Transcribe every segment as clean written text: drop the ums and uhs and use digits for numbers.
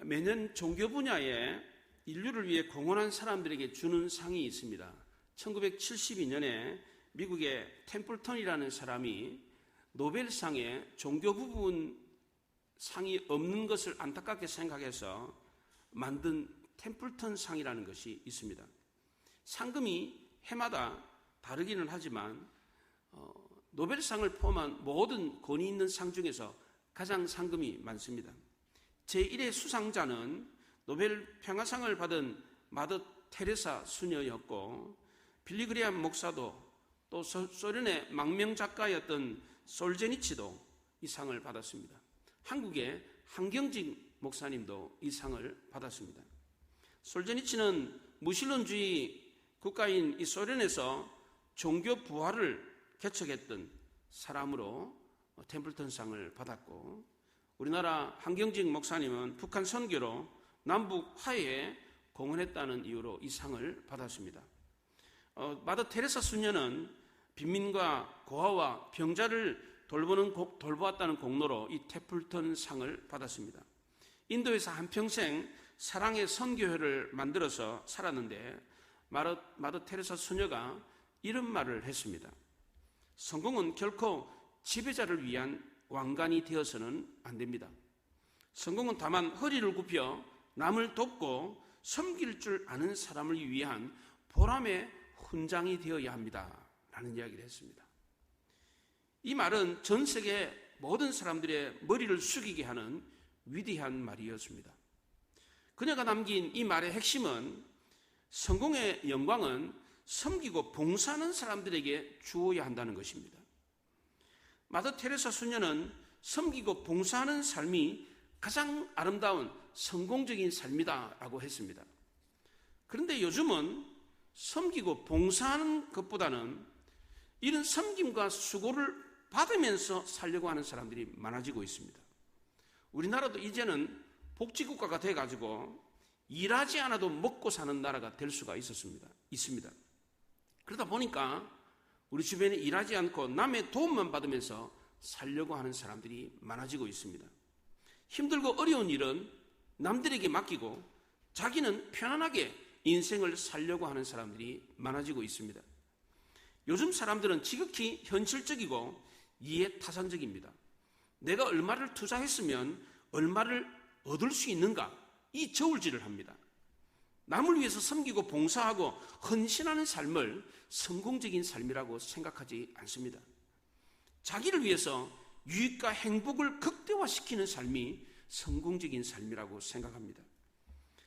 매년 종교 분야에 인류를 위해 공헌한 사람들에게 주는 상이 있습니다. 1972년에 미국의 템플턴이라는 사람이 노벨상에 종교 부분 상이 없는 것을 안타깝게 생각해서 만든 템플턴 상이라는 것이 있습니다. 상금이 해마다 다르기는 하지만 노벨상을 포함한 모든 권위 있는 상 중에서 가장 상금이 많습니다. 제1회 수상자는 노벨 평화상을 받은 마더 테레사 수녀였고, 빌리그레암 목사도 또 소련의 망명 작가였던 솔제니치도 이 상을 받았습니다. 한국의 한경직 목사님도 이 상을 받았습니다. 솔제니치는 무신론주의 국가인 이 소련에서 종교 부활을 개척했던 사람으로 템플턴상을 받았고, 우리나라 한경직 목사님은 북한 선교로 남북 화해에 공헌했다는 이유로 이 상을 받았습니다. 마더 테레사 수녀는 빈민과 고아와 병자를 돌보았다는 공로로 이 템플턴 상을 받았습니다. 인도에서 한평생 사랑의 선교회를 만들어서 살았는데 마더 테레사 수녀가 이런 말을 했습니다. 성공은 결코 지배자를 위한 왕관이 되어서는 안 됩니다. 성공은 다만 허리를 굽혀 남을 돕고 섬길 줄 아는 사람을 위한 보람의 훈장이 되어야 합니다. 라는 이야기를 했습니다. 이 말은 전 세계 모든 사람들의 머리를 숙이게 하는 위대한 말이었습니다. 그녀가 남긴 이 말의 핵심은 성공의 영광은 섬기고 봉사하는 사람들에게 주어야 한다는 것입니다. 마더 테레사 수녀는 섬기고 봉사하는 삶이 가장 아름다운 성공적인 삶이다라고 했습니다. 그런데 요즘은 섬기고 봉사하는 것보다는 이런 섬김과 수고를 받으면서 살려고 하는 사람들이 많아지고 있습니다. 우리나라도 이제는 복지국가가 돼가지고 일하지 않아도 먹고 사는 나라가 될 수가 있습니다. 그러다 보니까 우리 주변에 일하지 않고 남의 도움만 받으면서 살려고 하는 사람들이 많아지고 있습니다. 힘들고 어려운 일은 남들에게 맡기고 자기는 편안하게 인생을 살려고 하는 사람들이 많아지고 있습니다. 요즘 사람들은 지극히 현실적이고 이해타산적입니다. 내가 얼마를 투자했으면 얼마를 얻을 수 있는가, 이 저울질을 합니다. 남을 위해서 섬기고 봉사하고 헌신하는 삶을 성공적인 삶이라고 생각하지 않습니다. 자기를 위해서 유익과 행복을 극대화시키는 삶이 성공적인 삶이라고 생각합니다.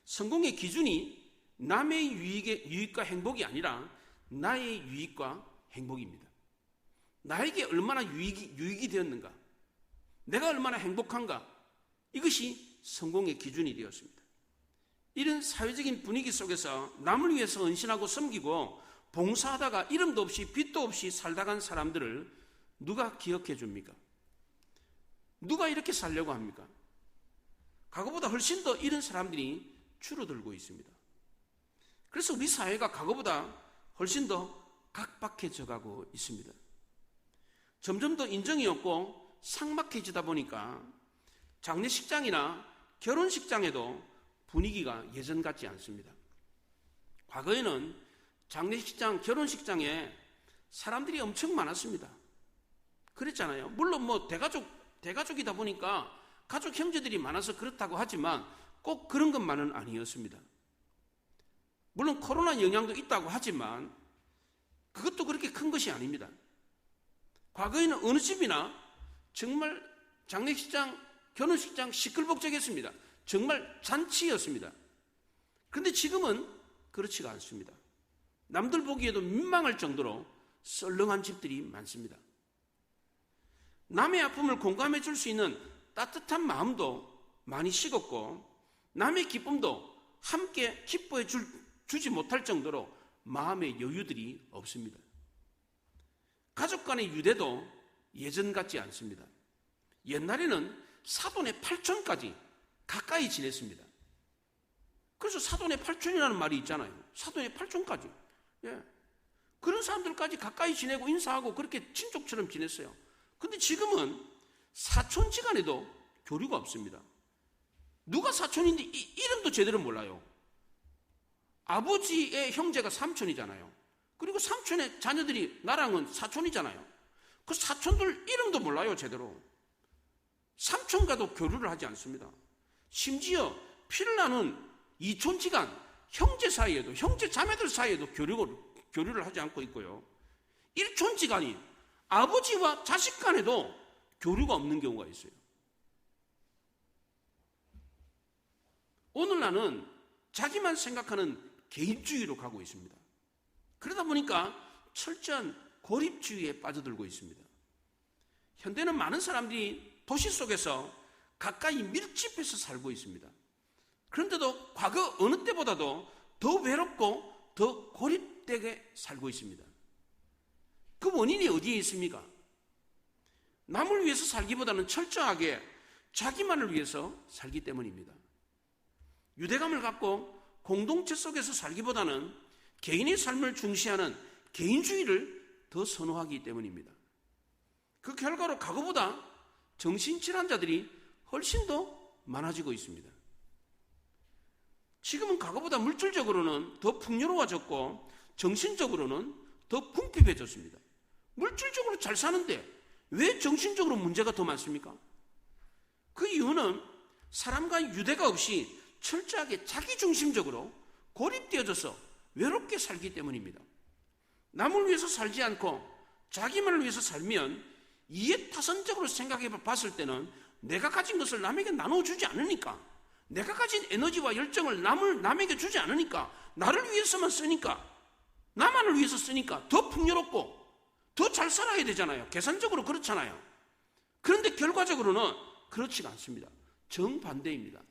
성공의 기준이 남의 유익과 행복이 아니라 나의 유익과 행복입니다. 나에게 얼마나 유익이 되었는가, 내가 얼마나 행복한가, 이것이 성공의 기준이 되었습니다. 이런 사회적인 분위기 속에서 남을 위해서 헌신하고 섬기고 봉사하다가 이름도 없이 빚도 없이 살다 간 사람들을 누가 기억해 줍니까? 누가 이렇게 살려고 합니까? 과거보다 훨씬 더 이런 사람들이 줄어들고 있습니다. 그래서 우리 사회가 과거보다 훨씬 더 각박해져 가고 있습니다. 점점 더 인정이 없고 삭막해지다 보니까 장례식장이나 결혼식장에도 분위기가 예전 같지 않습니다. 과거에는 장례식장, 결혼식장에 사람들이 엄청 많았습니다. 그랬잖아요. 물론 대가족이다 보니까 가족 형제들이 많아서 그렇다고 하지만 꼭 그런 것만은 아니었습니다. 물론 코로나 영향도 있다고 하지만 그것도 그렇게 큰 것이 아닙니다. 과거에는 어느 집이나 정말 장례식장, 결혼식장 시끌벅적했습니다. 정말 잔치였습니다. 그런데 지금은 그렇지가 않습니다. 남들 보기에도 민망할 정도로 썰렁한 집들이 많습니다. 남의 아픔을 공감해 줄 수 있는 따뜻한 마음도 많이 식었고, 남의 기쁨도 함께 기뻐해 주지 못할 정도로 마음의 여유들이 없습니다. 가족 간의 유대도 예전 같지 않습니다. 옛날에는 사돈의 팔촌까지 가까이 지냈습니다. 그래서 사돈의 팔촌이라는 말이 있잖아요. 사돈의 팔촌까지. 그런 사람들까지 가까이 지내고 인사하고 그렇게 친족처럼 지냈어요. 근데 지금은 사촌지간에도 교류가 없습니다. 누가 사촌인지 이름도 제대로 몰라요. 아버지의 형제가 삼촌이잖아요. 그리고 삼촌의 자녀들이 나랑은 사촌이잖아요. 그 사촌들 이름도 몰라요, 제대로. 삼촌과도 교류를 하지 않습니다. 심지어 피를 나눈 이촌지간, 형제 사이에도, 형제 자매들 사이에도 교류를 하지 않고 있고요. 일촌지간인 아버지와 자식 간에도 교류가 없는 경우가 있어요. 오늘날은 자기만 생각하는 개인주의로 가고 있습니다. 그러다 보니까 철저한 고립주의에 빠져들고 있습니다. 현대는 많은 사람들이 도시 속에서 가까이 밀집해서 살고 있습니다. 그런데도 과거 어느 때보다도 더 외롭고 더 고립되게 살고 있습니다. 그 원인이 어디에 있습니까? 남을 위해서 살기보다는 철저하게 자기만을 위해서 살기 때문입니다. 유대감을 갖고 공동체 속에서 살기보다는 개인의 삶을 중시하는 개인주의를 더 선호하기 때문입니다. 그 결과로 과거보다 정신질환자들이 훨씬 더 많아지고 있습니다. 지금은 과거보다 물질적으로는 더 풍요로워졌고 정신적으로는 더 궁핍해졌습니다. 물질적으로 잘 사는데 왜 정신적으로 문제가 더 많습니까? 그 이유는 사람과 유대가 없이 철저하게 자기중심적으로 고립되어져서 외롭게 살기 때문입니다. 남을 위해서 살지 않고 자기만을 위해서 살면 이해타선적으로 생각해 봤을 때는 내가 가진 것을 남에게 나눠주지 않으니까, 내가 가진 에너지와 열정을 남에게 주지 않으니까, 나를 위해서만 쓰니까, 나만을 위해서 쓰니까 더 풍요롭고 더 잘 살아야 되잖아요. 계산적으로 그렇잖아요. 그런데 결과적으로는 그렇지가 않습니다. 정반대입니다.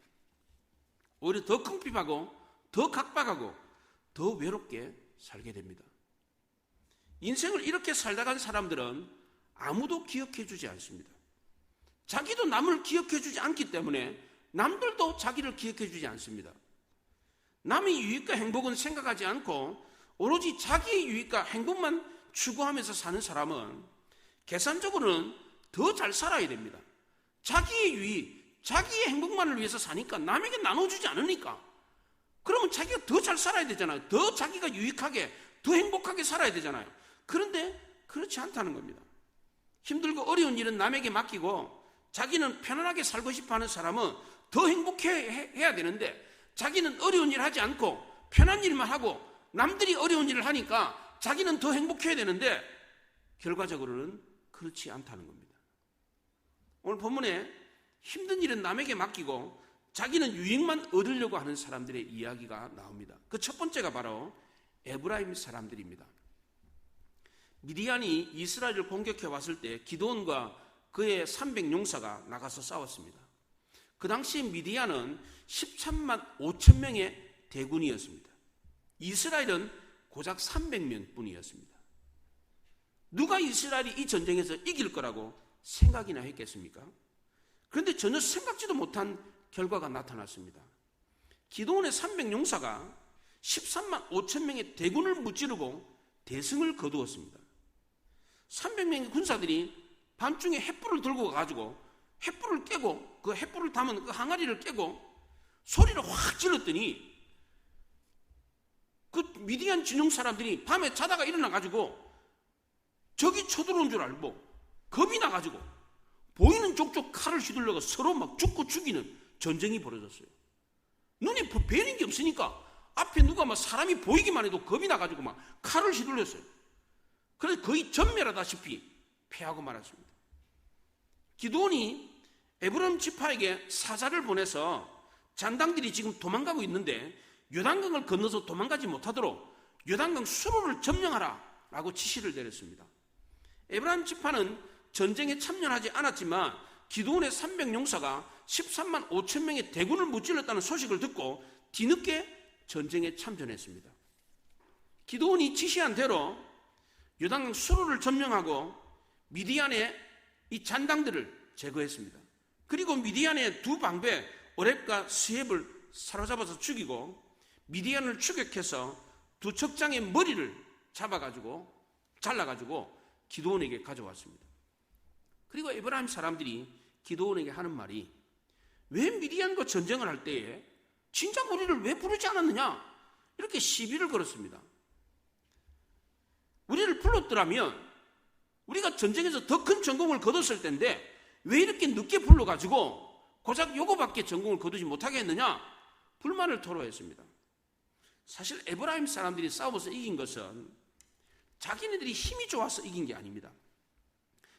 오히려 더 궁핍하고 더 각박하고 더 외롭게 살게 됩니다. 인생을 이렇게 살다 간 사람들은 아무도 기억해 주지 않습니다. 자기도 남을 기억해 주지 않기 때문에 남들도 자기를 기억해 주지 않습니다. 남의 유익과 행복은 생각하지 않고 오로지 자기의 유익과 행복만 추구하면서 사는 사람은 계산적으로는 더 잘 살아야 됩니다. 자기의 유익, 자기의 행복만을 위해서 사니까, 남에게 나눠주지 않으니까, 그러면 자기가 더 잘 살아야 되잖아요. 더 자기가 유익하게, 더 행복하게 살아야 되잖아요. 그런데 그렇지 않다는 겁니다. 힘들고 어려운 일은 남에게 맡기고 자기는 편안하게 살고 싶어하는 사람은 더 행복해야 되는데, 자기는 어려운 일 하지 않고 편한 일만 하고 남들이 어려운 일을 하니까 자기는 더 행복해야 되는데 결과적으로는 그렇지 않다는 겁니다. 오늘 본문에 힘든 일은 남에게 맡기고 자기는 유익만 얻으려고 하는 사람들의 이야기가 나옵니다. 그 첫 번째가 바로 에브라임 사람들입니다. 미디안이 이스라엘을 공격해 왔을 때 기드온과 그의 300용사가 나가서 싸웠습니다. 그 당시 미디안은 13만 5천 명의 대군이었습니다. 이스라엘은 고작 300명 뿐이었습니다. 누가 이스라엘이 이 전쟁에서 이길 거라고 생각이나 했겠습니까? 그런데 전혀 생각지도 못한 결과가 나타났습니다. 기드온의 300용사가 13만 5천 명의 대군을 무찌르고 대승을 거두었습니다. 300명의 군사들이 밤중에 횃불을 들고 가가지고 횃불을 깨고, 그 횃불을 담은 그 항아리를 깨고 소리를 확 질렀더니 그 미디안 진영 사람들이 밤에 자다가 일어나가지고 적이 쳐들어온 줄 알고 겁이 나가지고 보이는 족족 칼을 휘둘러가 서로 막 죽고 죽이는 전쟁이 벌어졌어요. 눈에 뵈는 게 없으니까 앞에 누가 막 사람이 보이기만 해도 겁이 나가지고 막 칼을 휘둘렀어요. 그래서 거의 전멸하다시피 패하고 말았습니다. 기드온이 에브라임 지파에게 사자를 보내서 잔당들이 지금 도망가고 있는데 요단강을 건너서 도망가지 못하도록 요단강 수로를 점령하라 라고 지시를 내렸습니다. 에브라임 지파는 전쟁에 참여하지 않았지만 기드온의 300용사가 13만 5천 명의 대군을 무찔렀다는 소식을 듣고 뒤늦게 전쟁에 참전했습니다. 기드온이 지시한 대로 요단강 수로를 점령하고 미디안의 이 잔당들을 제거했습니다. 그리고 미디안의 두 방배 오렙과 스엡을 사로잡아서 죽이고 미디안을 추격해서 두 척장의 머리를 잘라가지고 기드온에게 가져왔습니다. 그리고 에브라임 사람들이 기드온에게 하는 말이, 왜 미디안과 전쟁을 할 때에 진작 우리를 왜 부르지 않았느냐? 이렇게 시비를 걸었습니다. 우리를 불렀더라면 우리가 전쟁에서 더 큰 전공을 거뒀을 텐데 왜 이렇게 늦게 불러가지고 고작 요거밖에 전공을 거두지 못하게 했느냐? 불만을 토로했습니다. 사실 에브라임 사람들이 싸워서 이긴 것은 자기네들이 힘이 좋아서 이긴 게 아닙니다.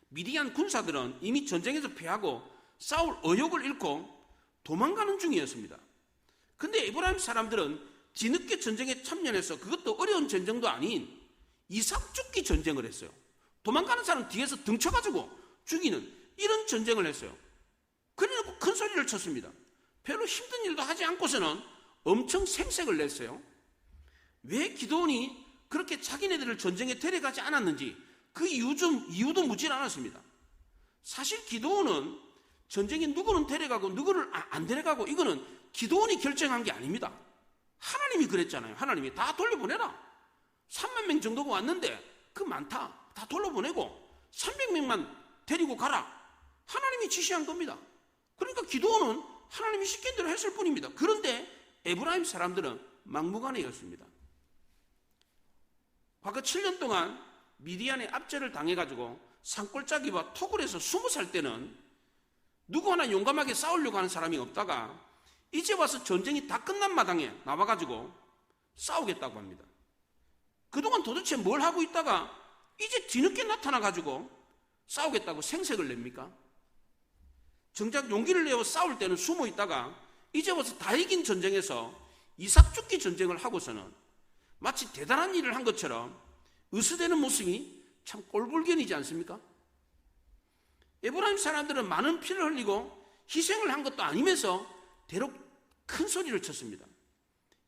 미디안 군사들은 이미 전쟁에서 패하고 싸울 의욕을 잃고 도망가는 중이었습니다. 근데 에브라임 사람들은 뒤늦게 전쟁에 참여해서 그것도 어려운 전쟁도 아닌 이삭 죽기 전쟁을 했어요. 도망가는 사람 뒤에서 등쳐가지고 죽이는 이런 전쟁을 했어요. 그래놓고 큰 소리를 쳤습니다. 별로 힘든 일도 하지 않고서는 엄청 생색을 냈어요. 왜 기드온이 그렇게 자기네들을 전쟁에 데려가지 않았는지 그 이유도 묻질 않았습니다. 사실 기드온은 전쟁에 누구는 데려가고 누구를 안 데려가고 이거는 기드온이 결정한 게 아닙니다. 하나님이 그랬잖아요. 하나님이 다 돌려보내라. 3만 명 정도가 왔는데 그 많다. 다 돌려보내고 300명만 데리고 가라. 하나님이 지시한 겁니다. 그러니까 기드온은 하나님이 시킨 대로 했을 뿐입니다. 그런데 에브라임 사람들은 막무가내였습니다. 과거 7년 동안 미디안의 압제를 당해가지고 산골짜기와 토굴에서 숨어 살 때는 누구 하나 용감하게 싸우려고 하는 사람이 없다가 이제 와서 전쟁이 다 끝난 마당에 나와가지고 싸우겠다고 합니다. 그동안 도대체 뭘 하고 있다가 이제 뒤늦게 나타나가지고 싸우겠다고 생색을 냅니까? 정작 용기를 내어 싸울 때는 숨어 있다가 이제 와서 다 이긴 전쟁에서 이삭 죽기 전쟁을 하고서는 마치 대단한 일을 한 것처럼 으스대는 모습이 참 꼴불견이지 않습니까? 에브라임 사람들은 많은 피를 흘리고 희생을 한 것도 아니면서 대로 큰 소리를 쳤습니다.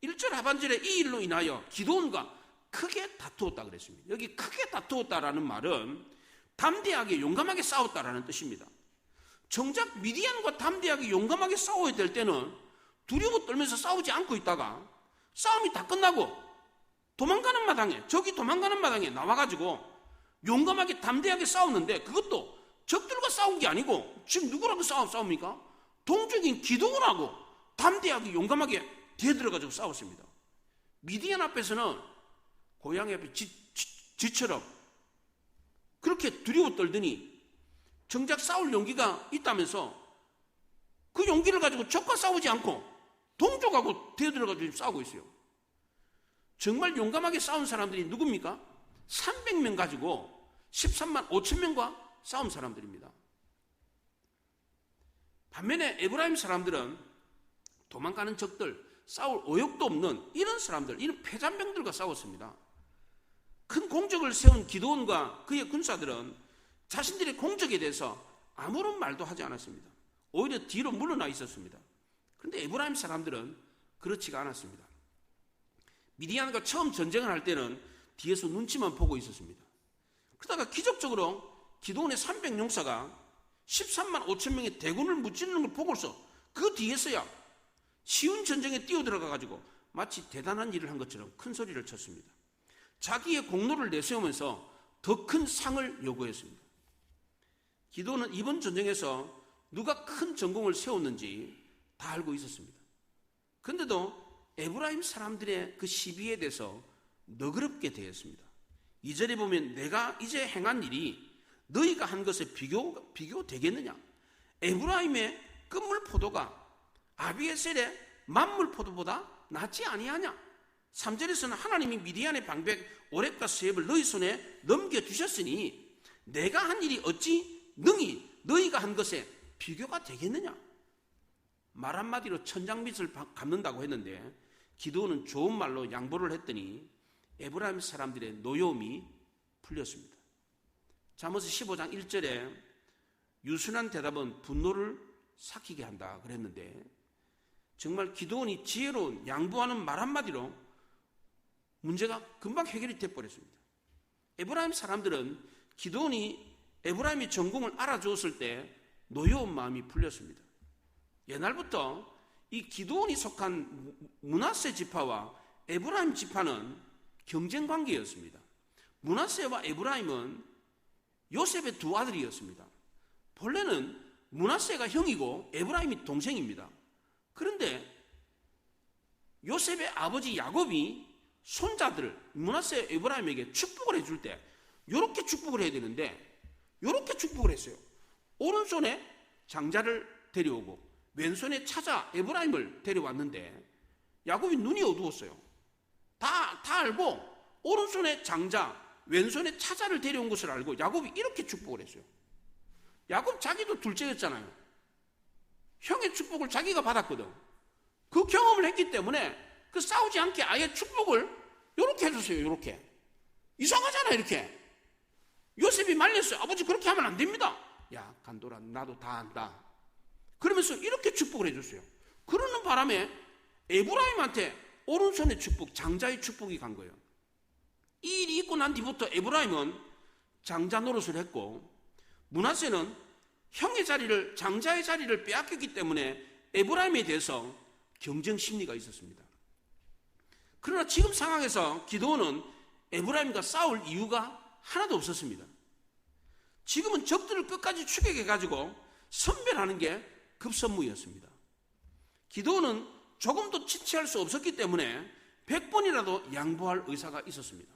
1절 하반절에 이 일로 인하여 기드온과 크게 다투었다 그랬습니다. 여기 크게 다투었다라는 말은 담대하게 용감하게 싸웠다라는 뜻입니다. 정작 미디안과 담대하게 용감하게 싸워야 될 때는 두려워 떨면서 싸우지 않고 있다가 싸움이 다 끝나고 도망가는 마당에 나와가지고 용감하게 담대하게 싸우는데 그것도 적들과 싸운 게 아니고 지금 누구라고 싸웁니까? 동족인 기드온하고 담대하게 용감하게 대들어가지고 싸웠습니다. 미디안 앞에서는 고양이 앞에 쥐처럼 그렇게 두려워 떨더니 정작 싸울 용기가 있다면서 그 용기를 가지고 적과 싸우지 않고 동족하고 대들어가지고 싸우고 있어요. 정말 용감하게 싸운 사람들이 누굽니까? 300명 가지고 13만 5천 명과 싸운 사람들입니다. 반면에 에브라임 사람들은 도망가는 적들, 싸울 의욕도 없는 이런 사람들, 이런 패잔병들과 싸웠습니다. 큰 공적을 세운 기드온과 그의 군사들은 자신들의 공적에 대해서 아무런 말도 하지 않았습니다. 오히려 뒤로 물러나 있었습니다. 그런데 에브라임 사람들은 그렇지가 않았습니다. 미디안과 처음 전쟁을 할 때는 뒤에서 눈치만 보고 있었습니다. 그러다가 기적적으로 기드온의 300용사가 13만 5천 명의 대군을 무찌르는 걸 보고서 그 뒤에서야 쉬운 전쟁에 뛰어들어가가지고 마치 대단한 일을 한 것처럼 큰 소리를 쳤습니다. 자기의 공로를 내세우면서 더 큰 상을 요구했습니다. 기드온은 이번 전쟁에서 누가 큰 전공을 세웠는지 다 알고 있었습니다. 그런데도 에브라임 사람들의 그 시비에 대해서 너그럽게 대했습니다. 2절에 보면 내가 이제 행한 일이 너희가 한 것에 비교되겠느냐? 에브라임의 끝물 포도가 아비에셀의 만물 포도보다 낫지 아니하냐? 3절에서는 하나님이 미디안의 방백 오렙과 스웹을 너희 손에 넘겨주셨으니 내가 한 일이 어찌 능히 너희가 한 것에 비교가 되겠느냐? 말 한마디로 천장빛을 갚는다고 했는데 기드온은 좋은 말로 양보를 했더니 에브라임 사람들의 노여움이 풀렸습니다. 잠언 15장 1절에 유순한 대답은 분노를 삭히게 한다 그랬는데 정말 기드온이 지혜로운 양보하는 말 한마디로 문제가 금방 해결이 돼버렸습니다. 에브라임 사람들은 기드온이 에브라임의 전공을 알아주었을 때 노여운 마음이 풀렸습니다. 옛날부터 이 기드온이 속한 므낫세 지파와 에브라임 지파는 경쟁 관계였습니다. 므낫세와 에브라임은 요셉의 두 아들이었습니다. 본래는 므낫세가 형이고 에브라임이 동생입니다. 그런데 요셉의 아버지 야곱이 손자들 므낫세 에브라임에게 축복을 해줄 때 이렇게 축복을 해야 되는데 이렇게 축복을 했어요. 오른손에 장자를 데려오고 왼손에 차자 에브라임을 데려왔는데 야곱이 눈이 어두웠어요. 다 알고 오른손에 장자 왼손에 차자를 데려온 것을 알고 야곱이 이렇게 축복을 했어요. 야곱 자기도 둘째였잖아요. 형의 축복을 자기가 받았거든. 그 경험을 했기 때문에 그 싸우지 않게 아예 축복을 이렇게 해줬어요. 이렇게 이상하잖아. 이렇게 요셉이 말렸어요. 아버지 그렇게 하면 안 됩니다. 야 간도라 나도 다 안다. 그러면서 이렇게 축복을 해줬어요. 그러는 바람에 에브라임한테 오른손의 축복 장자의 축복이 간 거예요. 이 일이 있고 난 뒤부터 에브라임은 장자 노릇을 했고 므낫세는 형의 자리를 장자의 자리를 빼앗겼기 때문에 에브라임에 대해서 경쟁 심리가 있었습니다. 그러나 지금 상황에서 기드온은 에브라임과 싸울 이유가 하나도 없었습니다. 지금은 적들을 끝까지 추격해가지고 선별하는 게 급선무였습니다. 기드온은 조금도 지체할 수 없었기 때문에 100번이라도 양보할 의사가 있었습니다.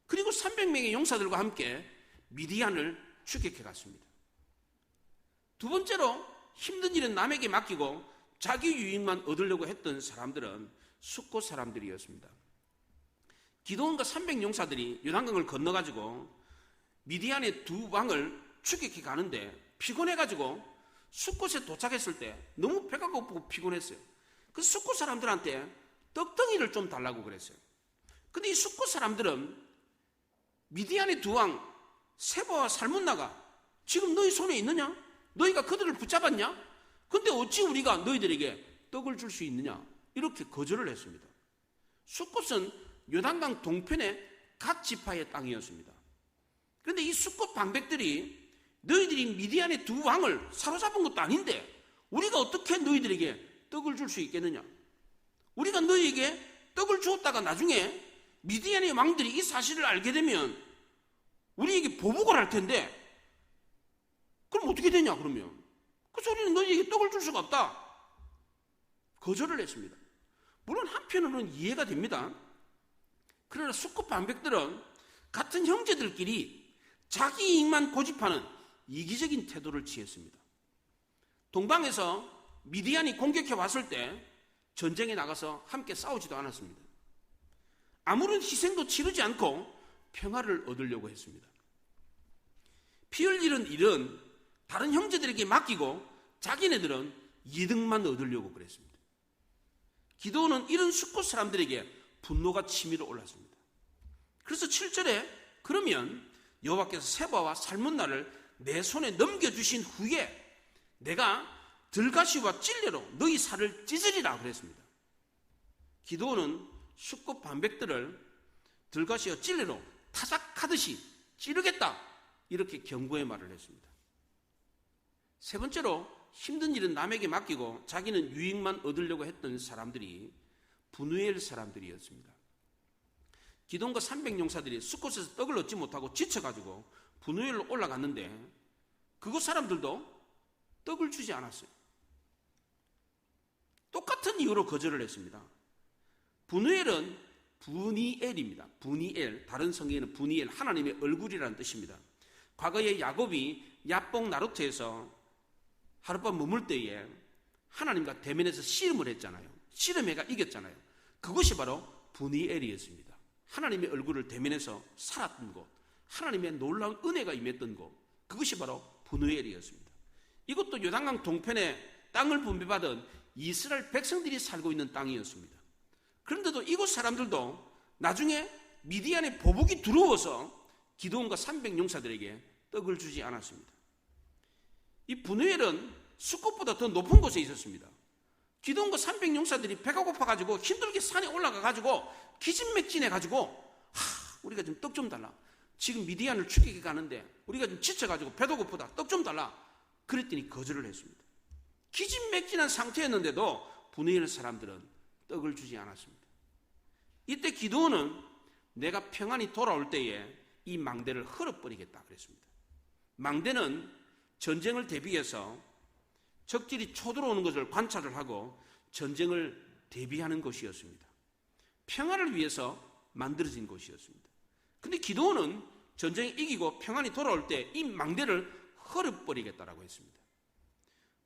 그리고 300명의 용사들과 함께 미디안을 추격해 갔습니다. 두 번째로 힘든 일은 남에게 맡기고 자기 유익만 얻으려고 했던 사람들은 숫곳 사람들이었습니다. 기드온과 300용사들이 요단강을 건너가지고 미디안의 두 왕을 추격해 가는데 피곤해가지고 숫곳에 도착했을 때 너무 배가 고프고 피곤했어요. 그 숫곳 사람들한테 떡덩이를 좀 달라고 그랬어요. 근데 이 숫곳 사람들은 미디안의 두 왕 세바와 살문나가 지금 너희 손에 있느냐? 너희가 그들을 붙잡았냐? 근데 어찌 우리가 너희들에게 떡을 줄 수 있느냐? 이렇게 거절을 했습니다. 숫곳은 요단강 동편의 갓 지파의 땅이었습니다. 그런데 이 숫곳 방백들이 너희들이 미디안의 두 왕을 사로잡은 것도 아닌데 우리가 어떻게 너희들에게 떡을 줄 수 있겠느냐? 우리가 너희에게 떡을 주었다가 나중에 미디안의 왕들이 이 사실을 알게 되면 우리에게 보복을 할 텐데 그럼 어떻게 되냐 그러면 그래서 우리는 너희에게 떡을 줄 수가 없다. 거절을 했습니다. 물론 한편으로는 이해가 됩니다. 그러나 숫곳 방백들은 같은 형제들끼리 자기 이익만 고집하는 이기적인 태도를 취했습니다. 동방에서 미디안이 공격해 왔을 때 전쟁에 나가서 함께 싸우지도 않았습니다. 아무런 희생도 치르지 않고 평화를 얻으려고 했습니다. 피 흘리는 일은 다른 형제들에게 맡기고 자기네들은 이득만 얻으려고 그랬습니다. 기드온은 이런 숫곳 사람들에게 분노가 치밀어 올랐습니다. 그래서 7절에 그러면 여호와께서 세바와 살문나를 내 손에 넘겨주신 후에 내가 들가시와 찔레로 너희 살을 찢으리라 그랬습니다. 기드온은 숫곳 반백들을 들가시와 찔레로 타작하듯이 찌르겠다 이렇게 경고의 말을 했습니다. 세 번째로 힘든 일은 남에게 맡기고 자기는 유익만 얻으려고 했던 사람들이 브누엘 사람들이었습니다. 기드온과 300용사들이 숫곳에서 떡을 얻지 못하고 지쳐가지고 브누엘로 올라갔는데 그곳 사람들도 떡을 주지 않았어요. 똑같은 이유로 거절을 했습니다. 브누엘은 부니엘입니다. 부니엘, 다른 성경에는 부니엘, 하나님의 얼굴이라는 뜻입니다. 과거에 야곱이 야복 나루트에서 하룻밤 머물 때에 하나님과 대면해서 씨름을 했잖아요. 씨름해가 이겼잖아요. 그것이 바로 부니엘이었습니다. 하나님의 얼굴을 대면해서 살았던 곳, 하나님의 놀라운 은혜가 임했던 곳, 그것이 바로 부누엘이었습니다. 이것도 요단강 동편에 땅을 분배받은 이스라엘 백성들이 살고 있는 땅이었습니다. 그런데도 이곳 사람들도 나중에 미디안의 보복이 두려워서 기드온과 300용사들에게 떡을 주지 않았습니다. 이 부누엘은 숫곳보다 더 높은 곳에 있었습니다. 기드온과 300용사들이 배가 고파가지고 힘들게 산에 올라가가지고 기진맥진해가지고 우리가 좀 떡 좀 달라. 지금 미디안을 추격해 가는데 우리가 좀 지쳐가지고 배도 고프다. 떡 좀 달라. 그랬더니 거절을 했습니다. 기진맥진한 상태였는데도 부누엘 사람들은 떡을 주지 않았습니다. 이때 기드온은 내가 평안히 돌아올 때에 이 망대를 헐어버리겠다 그랬습니다. 망대는 전쟁을 대비해서 적들이 쳐들어오는 것을 관찰을 하고 전쟁을 대비하는 곳이었습니다. 평화를 위해서 만들어진 곳이었습니다. 근데 기드온은 전쟁에 이기고 평안이 돌아올 때 이 망대를 헐어버리겠다라고 했습니다.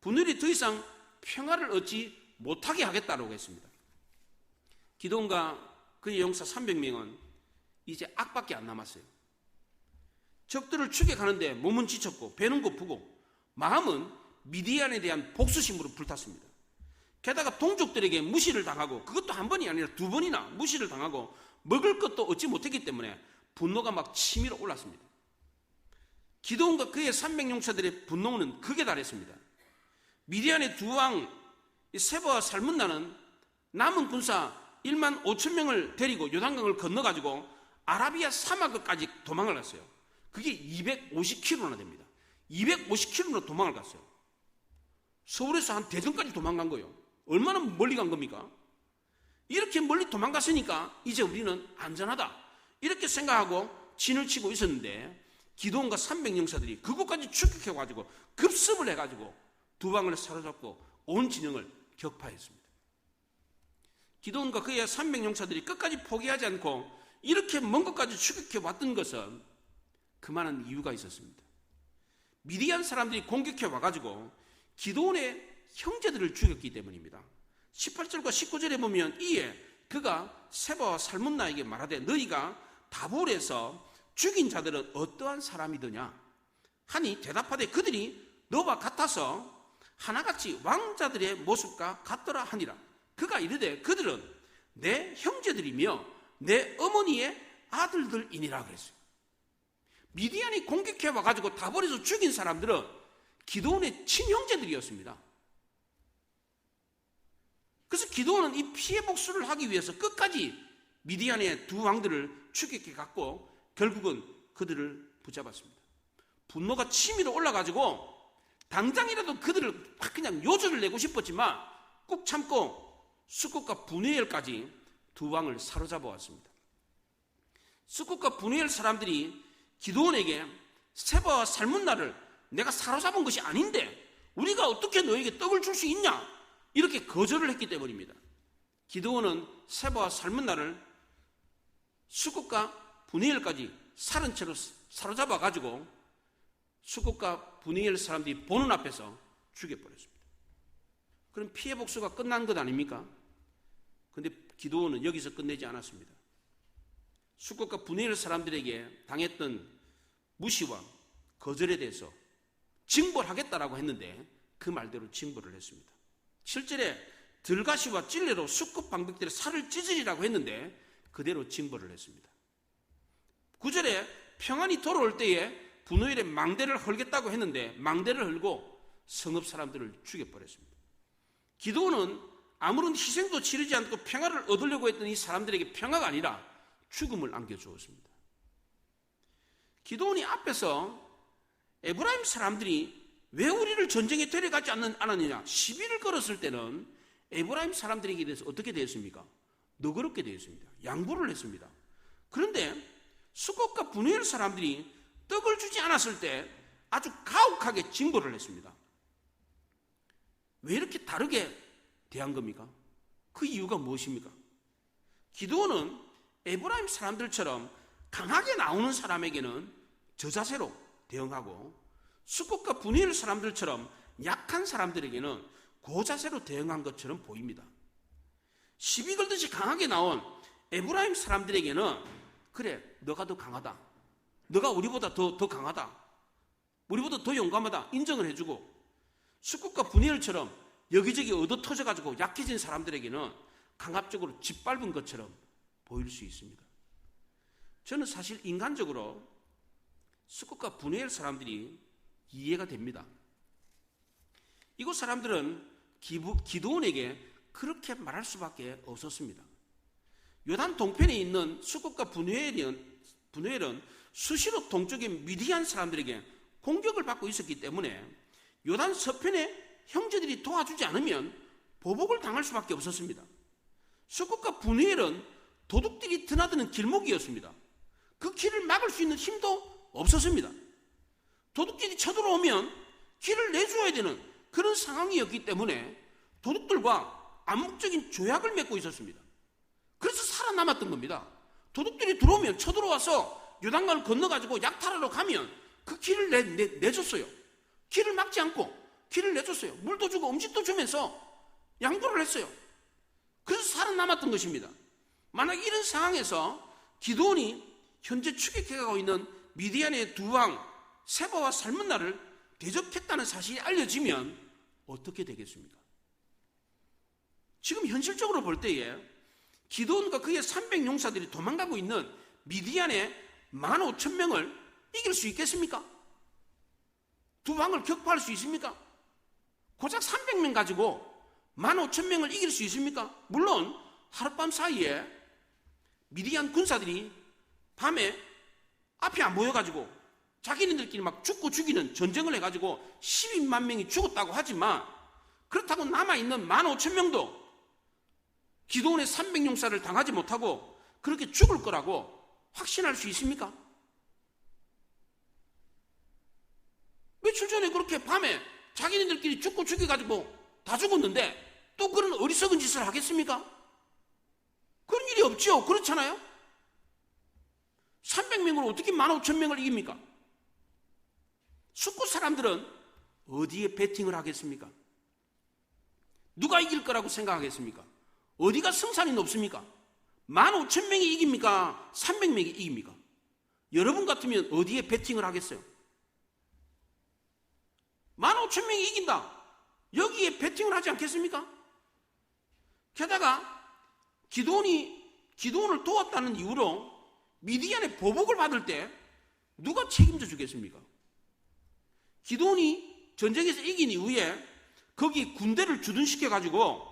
분열이 더 이상 평화를 얻지 못하게 하겠다라고 했습니다. 기드온과 그의 용사 300명은 이제 악밖에 안 남았어요. 적들을 추격하는데 몸은 지쳤고 배는 고프고 마음은 미디안에 대한 복수심으로 불탔습니다. 게다가 동족들에게 무시를 당하고, 그것도 한 번이 아니라 두 번이나 무시를 당하고 먹을 것도 얻지 못했기 때문에 분노가 막 치밀어 올랐습니다. 기드온과 그의 300용사들의 분노는 극에 달했습니다. 미디안의 두 왕 세바와 살문나는 남은 군사 1만 5천 명을 데리고 요단강을 건너가지고 아라비아 사막까지 도망을 갔어요. 그게 250km나 됩니다. 250km로 도망을 갔어요. 서울에서 한 대전까지 도망간 거예요. 얼마나 멀리 간 겁니까? 이렇게 멀리 도망갔으니까 이제 우리는 안전하다, 이렇게 생각하고 진을 치고 있었는데 기드온과 300용사들이 그곳까지 추격해가지고 급습을 해가지고 두 방을 사로잡고 온 진영을 격파했습니다. 기드온과 그의 300용사들이 끝까지 포기하지 않고 이렇게 먼 곳까지 추격해 왔던 것은 그만한 이유가 있었습니다. 미디안 사람들이 공격해 와가지고 기드온의 형제들을 죽였기 때문입니다. 18절과 19절에 보면 이에 그가 세바와 살문나에게 말하되 너희가 다볼에서 죽인 자들은 어떠한 사람이더냐 하니 대답하되 그들이 너와 같아서 하나같이 왕자들의 모습과 같더라 하니라. 그가 이르되 그들은 내 형제들이며 내 어머니의 아들들이니라 그랬어요. 미디안이 공격해 와가지고 다볼에서 죽인 사람들은 기드온의 친형제들이었습니다. 그래서 기드온은 이 피해 복수를 하기 위해서 끝까지 미디안의 두 왕들을 추격해 갔고 결국은 그들을 붙잡았습니다. 분노가 치밀어 올라가지고 당장이라도 그들을 그냥 요절을 내고 싶었지만 꾹 참고 수콧과 분회엘까지 두 왕을 사로잡아 왔습니다. 수콧과 분회엘 사람들이 기드온에게 세바와 살문나를 내가 사로잡은 것이 아닌데 우리가 어떻게 너에게 떡을 줄 수 있냐, 이렇게 거절을 했기 때문입니다. 기드온은 세바와 살문나를 수콧과 분회엘까지 살은 채로 사로잡아 가지고 수콧과 분회엘 사람들이 보는 앞에서 죽여버렸습니다. 그럼 피해 복수가 끝난 것 아닙니까? 그런데 기드온은 여기서 끝내지 않았습니다. 수콧과 분회엘 사람들에게 당했던 무시와 거절에 대해서 징벌하겠다라고 했는데 그 말대로 징벌을 했습니다. 7절에 들가시와 찔레로 수컷 방백들의 살을 찢으리라고 했는데 그대로 징벌을 했습니다. 9절에 평안이 돌아올 때에 분노일에 망대를 헐겠다고 했는데 망대를 헐고 성읍 사람들을 죽여버렸습니다. 기드온은 아무런 희생도 치르지 않고 평화를 얻으려고 했던 이 사람들에게 평화가 아니라 죽음을 안겨주었습니다. 기드온이 앞에서 에브라임 사람들이 왜 우리를 전쟁에 데려가지 않았느냐 시비를 걸었을 때는 에브라임 사람들에게 대해서 어떻게 되었습니까? 너그럽게 되었습니다. 양보를 했습니다. 그런데 수콧과 분회엘 사람들이 떡을 주지 않았을 때 아주 가혹하게 징벌을 했습니다. 왜 이렇게 다르게 대한 겁니까? 그 이유가 무엇입니까? 기드온은 에브라임 사람들처럼 강하게 나오는 사람에게는 저자세로 대응하고 수콧과 분회엘 사람들처럼 약한 사람들에게는 고자세로 대응한 것처럼 보입니다. 시비 걸듯이 강하게 나온 에브라임 사람들에게는 그래, 너가 더 강하다, 너가 우리보다 더 강하다, 우리보다 더 용감하다 인정을 해주고, 수콧과 분회엘처럼 여기저기 얻어 터져가지고 약해진 사람들에게는 강압적으로 짓밟은 것처럼 보일 수 있습니다. 저는 사실 인간적으로 수콧과 분회엘 사람들이 이해가 됩니다. 이곳 사람들은 기드온에게 그렇게 말할 수밖에 없었습니다. 요단 동편에 있는 수콧과 분회엘은 수시로 동쪽의 미디안 사람들에게 공격을 받고 있었기 때문에 요단 서편의 형제들이 도와주지 않으면 보복을 당할 수밖에 없었습니다. 수콧과 분회엘은 도둑들이 드나드는 길목이었습니다. 그 길을 막을 수 있는 힘도 없었습니다. 도둑들이 쳐들어오면 길을 내줘야 되는 그런 상황이었기 때문에 도둑들과 암묵적인 조약을 맺고 있었습니다. 그래서 살아남았던 겁니다. 도둑들이 들어오면 쳐들어와서 요단강을 건너가지고 약탈하러 가면 그 길을 내줬어요. 길을 막지 않고 길을 내줬어요. 물도 주고 음식도 주면서 양보를 했어요. 그래서 살아남았던 것입니다. 만약 이런 상황에서 기드온이 현재 추격해가고 있는 미디안의 두 왕 세바와 살문나를 대적했다는 사실이 알려지면 어떻게 되겠습니까? 지금 현실적으로 볼 때에 기드온과 그의 300용사들이 도망가고 있는 미디안의 15,000명을 이길 수 있겠습니까? 두 왕을 격파할 수 있습니까? 고작 300명 가지고 15,000명을 이길 수 있습니까? 물론 하룻밤 사이에 미디안 군사들이 밤에 앞이 안 보여가지고 자기네들끼리 막 죽고 죽이는 전쟁을 해가지고 12만 명이 죽었다고 하지만 그렇다고 남아있는 15,000명도 기드온의 300용사를 당하지 못하고 그렇게 죽을 거라고 확신할 수 있습니까? 며칠 전에 그렇게 밤에 자기네들끼리 죽고 죽여가지고 다 죽었는데 또 그런 어리석은 짓을 하겠습니까? 그런 일이 없죠. 그렇잖아요? 300명으로 어떻게 15,000명을 이깁니까? 숙구 사람들은 어디에 베팅을 하겠습니까? 누가 이길 거라고 생각하겠습니까? 어디가 승산이 높습니까? 15,000명이 이깁니까? 300명이 이깁니까? 여러분 같으면 어디에 베팅을 하겠어요? 15,000명이 이긴다. 여기에 베팅을 하지 않겠습니까? 게다가 기드온을 도왔다는 이유로 미디안의 보복을 받을 때 누가 책임져 주겠습니까? 기드온이 전쟁에서 이긴 이후에 거기 군대를 주둔시켜가지고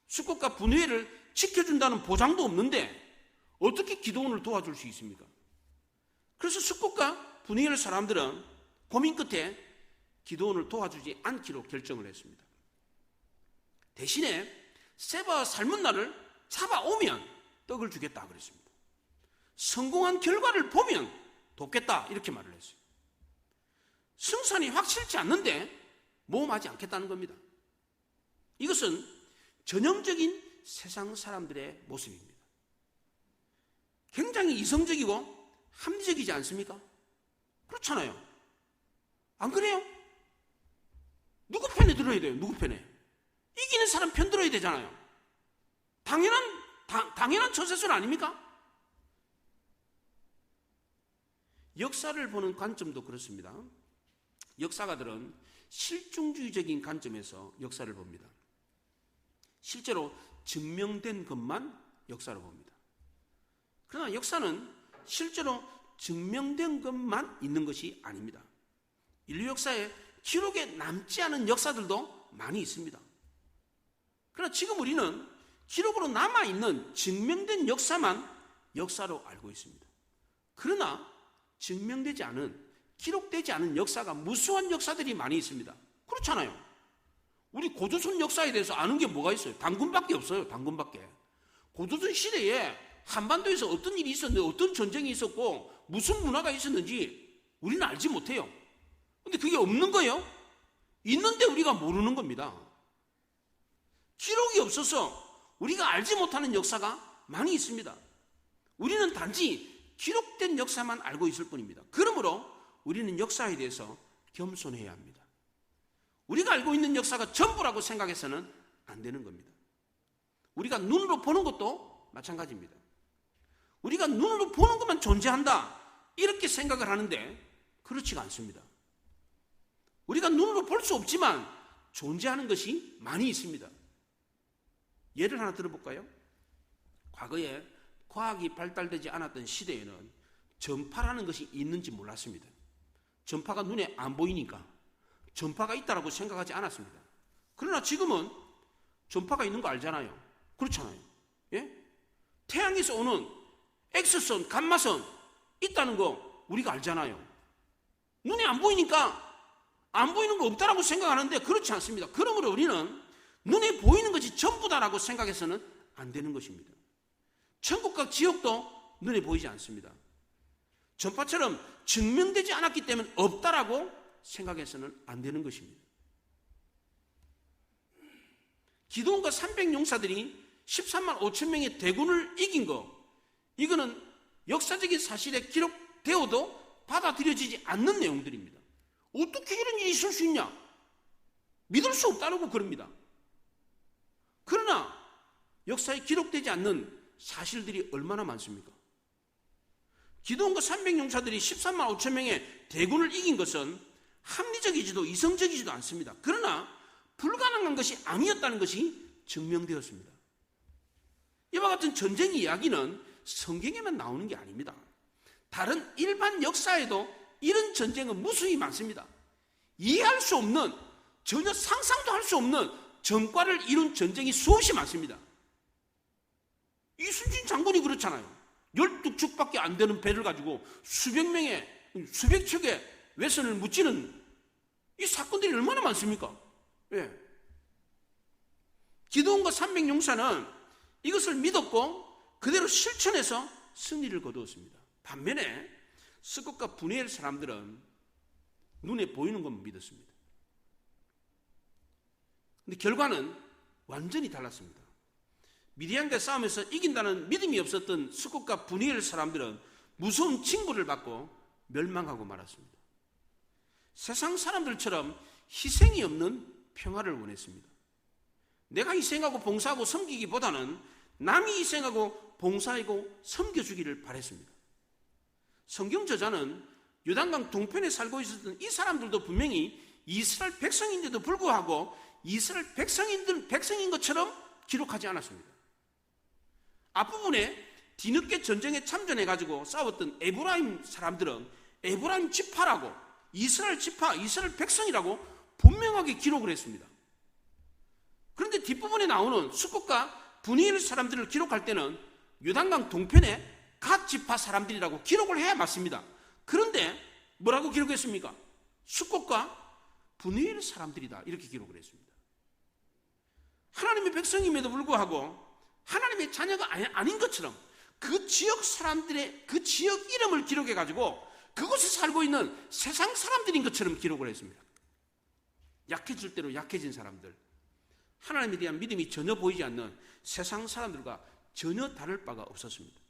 수국과 분회를 지켜준다는 보장도 없는데 어떻게 기드온을 도와줄 수 있습니까? 그래서 수국과 분회를 사람들은 고민 끝에 기드온을 도와주지 않기로 결정을 했습니다. 대신에 세바와 살문나를 잡아오면 떡을 주겠다 그랬습니다. 성공한 결과를 보면 돕겠다 이렇게 말을 했어요. 승산이 확실치 않는데 모험하지 않겠다는 겁니다. 이것은 전형적인 세상 사람들의 모습입니다. 굉장히 이성적이고 합리적이지 않습니까? 그렇잖아요. 안 그래요? 누구 편에 들어야 돼요? 누구 편에? 이기는 사람 편 들어야 되잖아요. 당연한 처세술 아닙니까? 역사를 보는 관점도 그렇습니다. 역사가들은 실증주의적인 관점에서 역사를 봅니다. 실제로 증명된 것만 역사를 봅니다. 그러나 역사는 실제로 증명된 것만 있는 것이 아닙니다. 인류 역사에 기록에 남지 않은 역사들도 많이 있습니다. 그러나 지금 우리는 기록으로 남아있는 증명된 역사만 역사로 알고 있습니다. 그러나 증명되지 않은, 기록되지 않은 역사가 무수한 역사들이 많이 있습니다. 그렇잖아요. 우리 고조선 역사에 대해서 아는 게 뭐가 있어요? 단군밖에 없어요. 단군밖에. 고조선 시대에 한반도에서 어떤 일이 있었는데 어떤 전쟁이 있었고 무슨 문화가 있었는지 우리는 알지 못해요. 근데 그게 없는 거예요? 있는데 우리가 모르는 겁니다. 기록이 없어서 우리가 알지 못하는 역사가 많이 있습니다. 우리는 단지 기록된 역사만 알고 있을 뿐입니다. 그러므로 우리는 역사에 대해서 겸손해야 합니다. 우리가 알고 있는 역사가 전부라고 생각해서는 안 되는 겁니다. 우리가 눈으로 보는 것도 마찬가지입니다. 우리가 눈으로 보는 것만 존재한다 이렇게 생각을 하는데 그렇지가 않습니다. 우리가 눈으로 볼 수 없지만 존재하는 것이 많이 있습니다. 예를 하나 들어볼까요? 과거에 과학이 발달되지 않았던 시대에는 전파라는 것이 있는지 몰랐습니다. 전파가 눈에 안 보이니까 전파가 있다라고 생각하지 않았습니다. 그러나 지금은 전파가 있는 거 알잖아요. 그렇잖아요. 예? 태양에서 오는 X선, 감마선 있다는 거 우리가 알잖아요. 눈에 안 보이니까 안 보이는 거 없다라고 생각하는데 그렇지 않습니다. 그러므로 우리는 눈에 보이는 것이 전부다라고 생각해서는 안 되는 것입니다. 천국과 지옥도 눈에 보이지 않습니다. 전파처럼 증명되지 않았기 때문에 없다라고 생각해서는 안 되는 것입니다. 기드온과 300용사들이 13만 5천 명의 대군을 이긴 거, 이거는 역사적인 사실에 기록되어도 받아들여지지 않는 내용들입니다. 어떻게 이런 일이 있을 수 있냐? 믿을 수 없다고 그럽니다. 그러나 역사에 기록되지 않는 사실들이 얼마나 많습니까? 기드온과 300용사들이 13만 5천 명의 대군을 이긴 것은 합리적이지도 이성적이지도 않습니다. 그러나 불가능한 것이 아니었다는 것이 증명되었습니다. 이와 같은 전쟁 이야기는 성경에만 나오는 게 아닙니다. 다른 일반 역사에도 이런 전쟁은 무수히 많습니다. 이해할 수 없는, 전혀 상상도 할 수 없는 전과를 이룬 전쟁이 수없이 많습니다. 이순신 장군이 그렇잖아요. 12척밖에 안 되는 배를 가지고 수백 척의 외선을 무찌르는 이 사건들이 얼마나 많습니까? 예. 기드온과 300용사는 이것을 믿었고 그대로 실천해서 승리를 거두었습니다. 반면에 스콧과 분이엘 사람들은 눈에 보이는 것만 믿었습니다. 근데 결과는 완전히 달랐습니다. 미디안과 싸움에서 이긴다는 믿음이 없었던 스콧과 분이엘 사람들은 무서운 징벌을 받고 멸망하고 말았습니다. 세상 사람들처럼 희생이 없는 평화를 원했습니다. 내가 희생하고 봉사하고 섬기기보다는 남이 희생하고 봉사하고 섬겨주기를 바랬습니다. 성경 저자는 요단강 동편에 살고 있었던 이 사람들도 분명히 이스라엘 백성인데도 불구하고 이스라엘 백성인 것처럼 기록하지 않았습니다. 앞부분에 뒤늦게 전쟁에 참전해가지고 싸웠던 에브라임 사람들은 에브라임 지파라고, 이스라엘 지파, 이스라엘 백성이라고 분명하게 기록을 했습니다. 그런데 뒷부분에 나오는 스콧과 분이엘 사람들을 기록할 때는 요단강 동편에 갓 지파 사람들이라고 기록을 해야 맞습니다. 그런데 뭐라고 기록했습니까? 스콧과 분이엘 사람들이다, 이렇게 기록을 했습니다. 하나님의 백성임에도 불구하고 하나님의 자녀가 아닌 것처럼 그 지역 사람들의 그 지역 이름을 기록해가지고 그곳에 살고 있는 세상 사람들인 것처럼 기록을 했습니다. 약해질 대로 약해진 사람들, 하나님에 대한 믿음이 전혀 보이지 않는 세상 사람들과 전혀 다를 바가 없었습니다.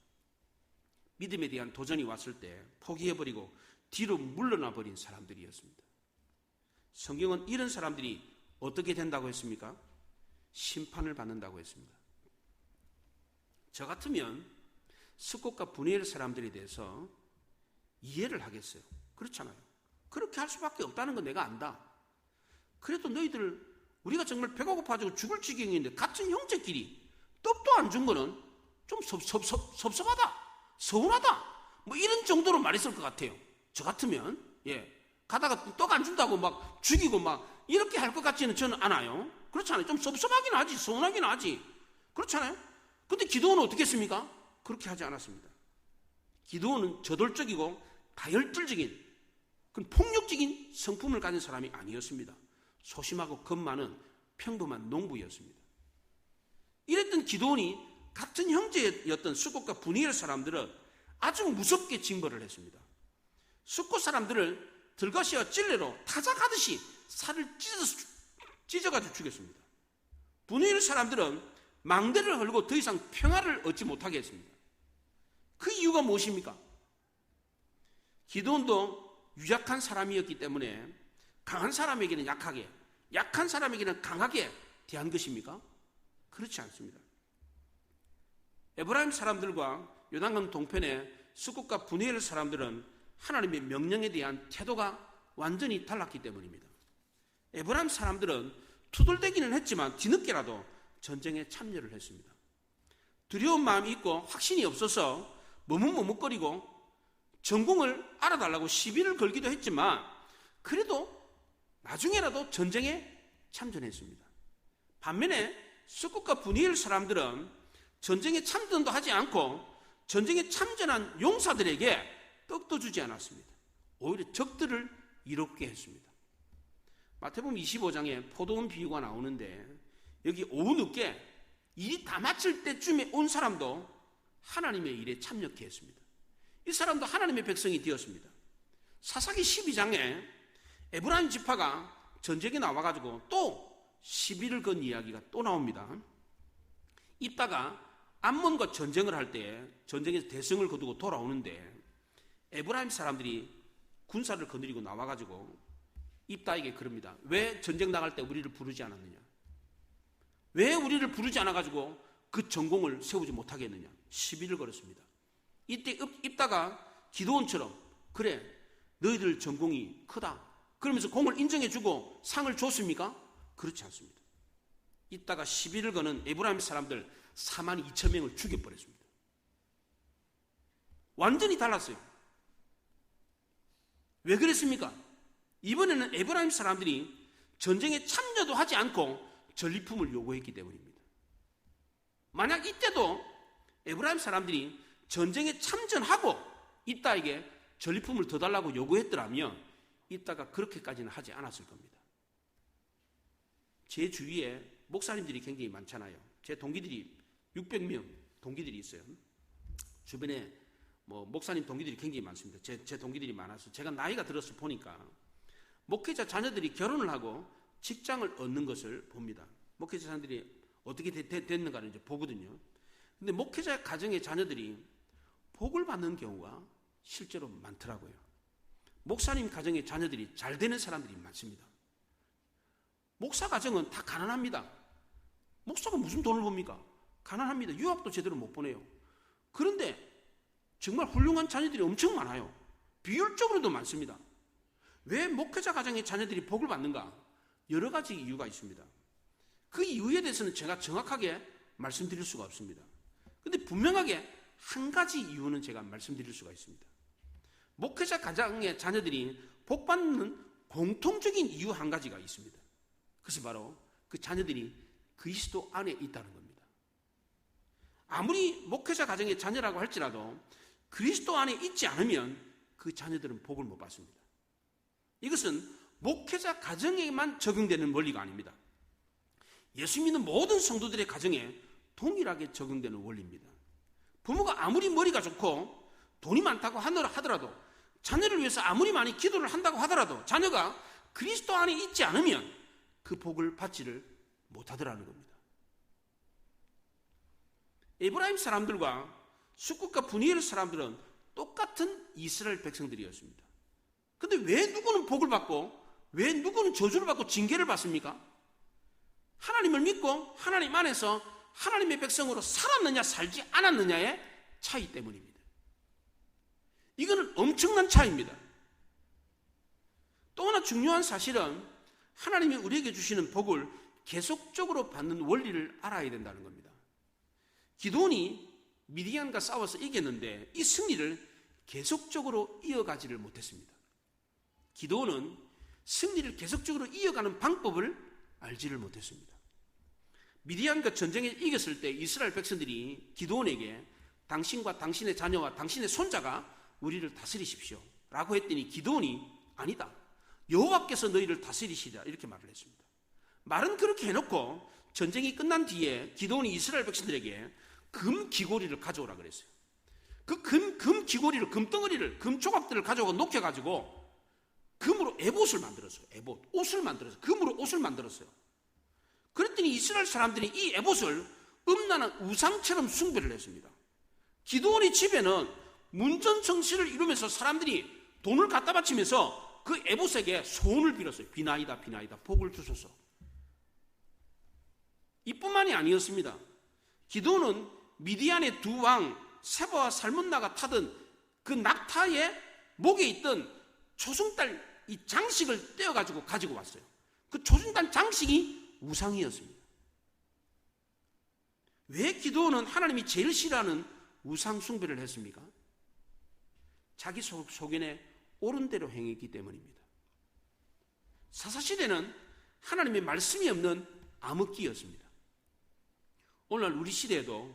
믿음에 대한 도전이 왔을 때 포기해버리고 뒤로 물러나 버린 사람들이었습니다. 성경은 이런 사람들이 어떻게 된다고 했습니까? 심판을 받는다고 했습니다. 저 같으면 스콧과 분이엘 사람들에 대해서 이해를 하겠어요. 그렇잖아요. 그렇게 할 수밖에 없다는 건 내가 안다. 그래도 너희들, 우리가 정말 배가 고파지고 죽을 지경인데 같은 형제끼리 떡도 안 준 거는 좀 섭섭하다, 서운하다, 뭐 이런 정도로 말했을 것 같아요. 저 같으면, 가다가 떡 안 준다고 막 죽이고 막 이렇게 할 것 같지는 저는 않아요. 그렇잖아요. 좀 섭섭하긴 하지, 서운하긴 하지. 그렇잖아요. 근데 기드온은 어떻게 했습니까? 그렇게 하지 않았습니다. 기드온은 저돌적이고 다혈질적인, 폭력적인 성품을 가진 사람이 아니었습니다. 소심하고 겁 많은 평범한 농부였습니다. 이랬던 기드온이 같은 형제였던 스콧과 분이엘 사람들은 아주 무섭게 징벌을 했습니다. 스콧 사람들을 들가시와 찔레로 타작하듯이 살을 찢어가지고 죽였습니다. 분이엘 사람들은 망대를 헐고 더 이상 평화를 얻지 못하게 했습니다. 그 이유가 무엇입니까? 기드온도 유약한 사람이었기 때문에 강한 사람에게는 약하게, 약한 사람에게는 강하게 대한 것입니까? 그렇지 않습니다. 에브라임 사람들과 요단강 동편의 스콧과 분이엘 사람들은 하나님의 명령에 대한 태도가 완전히 달랐기 때문입니다. 에브라임 사람들은 투덜대기는 했지만 뒤늦게라도 전쟁에 참여를 했습니다. 두려운 마음이 있고 확신이 없어서 머뭇머뭇거리고 전공을 알아달라고 시비를 걸기도 했지만 그래도 나중에라도 전쟁에 참전했습니다. 반면에 스콧과 분이엘 사람들은 전쟁에 참전도 하지 않고 전쟁에 참전한 용사들에게 떡도 주지 않았습니다. 오히려 적들을 이롭게 했습니다. 마태복음 25장에 포도원 비유가 나오는데 여기 오후 늦게 일이 다 마칠 때쯤에 온 사람도 하나님의 일에 참여케 했습니다. 이 사람도 하나님의 백성이 되었습니다. 사사기 12장에 에브라임 지파가 전쟁에 나와가지고 또 시비를 건 이야기가 또 나옵니다. 입다가 암몬과 전쟁을 할 때 전쟁에서 대승을 거두고 돌아오는데 에브라임 사람들이 군사를 거느리고 나와가지고 입다에게 그럽니다. 왜 전쟁 나갈 때 우리를 부르지 않았느냐? 왜 우리를 부르지 않아가지고 그 전공을 세우지 못하게 했느냐? 시비를 걸었습니다. 이때 입다가 기드온처럼 그래 너희들 전공이 크다 그러면서 공을 인정해주고 상을 줬습니까? 그렇지 않습니다. 입다가 시비를 거는 에브라임 사람들 42,000명을 죽여버렸습니다. 완전히 달랐어요. 왜 그랬습니까? 이번에는 에브라임 사람들이 전쟁에 참여도 하지 않고 전리품을 요구했기 때문입니다. 만약 이때도 에브라임 사람들이 전쟁에 참전하고 입다에게 전리품을 더 달라고 요구했더라면 입다가 그렇게까지는 하지 않았을 겁니다. 제 주위에 목사님들이 굉장히 많잖아요. 제 동기들이 600명 동기들이 있어요. 주변에 목사님 동기들이 굉장히 많습니다. 제 동기들이 많아서 제가 나이가 들어서 보니까 목회자 자녀들이 결혼을 하고 직장을 얻는 것을 봅니다. 목회자 자녀들이 어떻게 됐는가를 이제 보거든요. 근데 목회자 가정의 자녀들이 복을 받는 경우가 실제로 많더라고요. 목사님 가정의 자녀들이 잘 되는 사람들이 많습니다. 목사 가정은 다 가난합니다. 목사가 무슨 돈을 봅니까? 가난합니다. 유학도 제대로 못 보내요. 그런데 정말 훌륭한 자녀들이 엄청 많아요. 비율적으로도 많습니다. 왜 목회자 가정의 자녀들이 복을 받는가? 여러 가지 이유가 있습니다. 그 이유에 대해서는 제가 정확하게 말씀드릴 수가 없습니다. 그런데 분명하게 한 가지 이유는 제가 말씀드릴 수가 있습니다. 목회자 가정의 자녀들이 복 받는 공통적인 이유 한 가지가 있습니다. 그것이 바로 그 자녀들이 그리스도 안에 있다는 겁니다. 아무리 목회자 가정의 자녀라고 할지라도 그리스도 안에 있지 않으면 그 자녀들은 복을 못 받습니다. 이것은 목회자 가정에만 적용되는 원리가 아닙니다. 예수 믿는 모든 성도들의 가정에 동일하게 적용되는 원리입니다. 부모가 아무리 머리가 좋고 돈이 많다고 하더라도 자녀를 위해서 아무리 많이 기도를 한다고 하더라도 자녀가 그리스도 안에 있지 않으면 그 복을 받지를 못하더라는 겁니다. 에브라임 사람들과 숫국과 브니엘 사람들은 똑같은 이스라엘 백성들이었습니다. 그런데 왜 누구는 복을 받고 왜 누구는 저주를 받고 징계를 받습니까? 하나님을 믿고 하나님 안에서 하나님의 백성으로 살았느냐 살지 않았느냐의 차이 때문입니다. 이거는 엄청난 차이입니다. 또 하나 중요한 사실은 하나님이 우리에게 주시는 복을 계속적으로 받는 원리를 알아야 된다는 겁니다. 기드온이 미디안과 싸워서 이겼는데 이 승리를 계속적으로 이어가지를 못했습니다. 기드온은 승리를 계속적으로 이어가는 방법을 알지를 못했습니다. 미디안과 전쟁에 이겼을 때 이스라엘 백성들이 기드온에게 당신과 당신의 자녀와 당신의 손자가 우리를 다스리십시오 라고 했더니 기드온이 아니다. 여호와께서 너희를 다스리시라 이렇게 말을 했습니다. 말은 그렇게 해놓고 전쟁이 끝난 뒤에 기드온이 이스라엘 백성들에게 금 귀고리를 가져오라 그랬어요. 그 금 귀고리를 금덩어리를 금 조각들을 가져오고 녹여가지고 금으로 에봇을 만들었어요. 에봇 옷을 만들었어요. 금으로 옷을 만들었어요. 그랬더니 이스라엘 사람들이 이 에봇을 음란한 우상처럼 숭배를 했습니다. 기드온의 집에는 문전성시를 이루면서 사람들이 돈을 갖다 바치면서 그 에봇에게 소원을 빌었어요. 비나이다 비나이다 복을 주소서. 이뿐만이 아니었습니다. 기드온은 미디안의 두 왕 세바와 살문나가 타던 그 낙타의 목에 있던 초승달 이 장식을 떼어가지고 가지고 왔어요. 그 초승달 장식이 우상이었습니다. 왜 기드온은 하나님이 제일 싫어하는 우상 숭배를 했습니까? 자기 소견에 옳은 대로 행했기 때문입니다. 사사시대는 하나님의 말씀이 없는 암흑기였습니다. 오늘날 우리 시대에도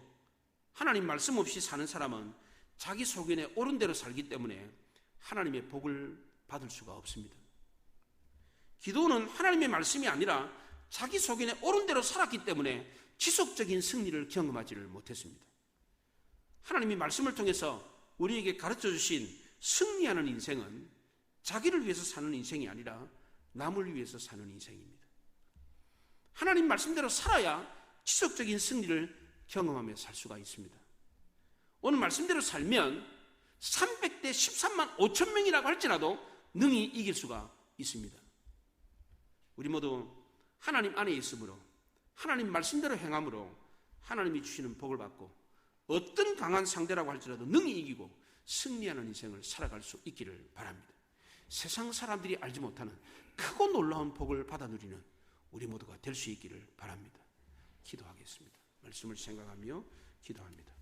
하나님 말씀 없이 사는 사람은 자기 소견에 옳은 대로 살기 때문에 하나님의 복을 받을 수가 없습니다. 기도는 하나님의 말씀이 아니라 자기 소견에 옳은 대로 살았기 때문에 지속적인 승리를 경험하지를 못했습니다. 하나님이 말씀을 통해서 우리에게 가르쳐 주신 승리하는 인생은 자기를 위해서 사는 인생이 아니라 남을 위해서 사는 인생입니다. 하나님 말씀대로 살아야 지속적인 승리를 경험하며 살 수가 있습니다. 오늘 말씀대로 살면 300대 13만 5천 명이라고 할지라도 능히 이길 수가 있습니다. 우리 모두 하나님 안에 있으므로, 하나님 말씀대로 행함으로 하나님이 주시는 복을 받고 어떤 강한 상대라고 할지라도 능히 이기고 승리하는 인생을 살아갈 수 있기를 바랍니다. 세상 사람들이 알지 못하는 크고 놀라운 복을 받아 누리는 우리 모두가 될 수 있기를 바랍니다. 기도하겠습니다. 말씀을 생각하며 기도합니다.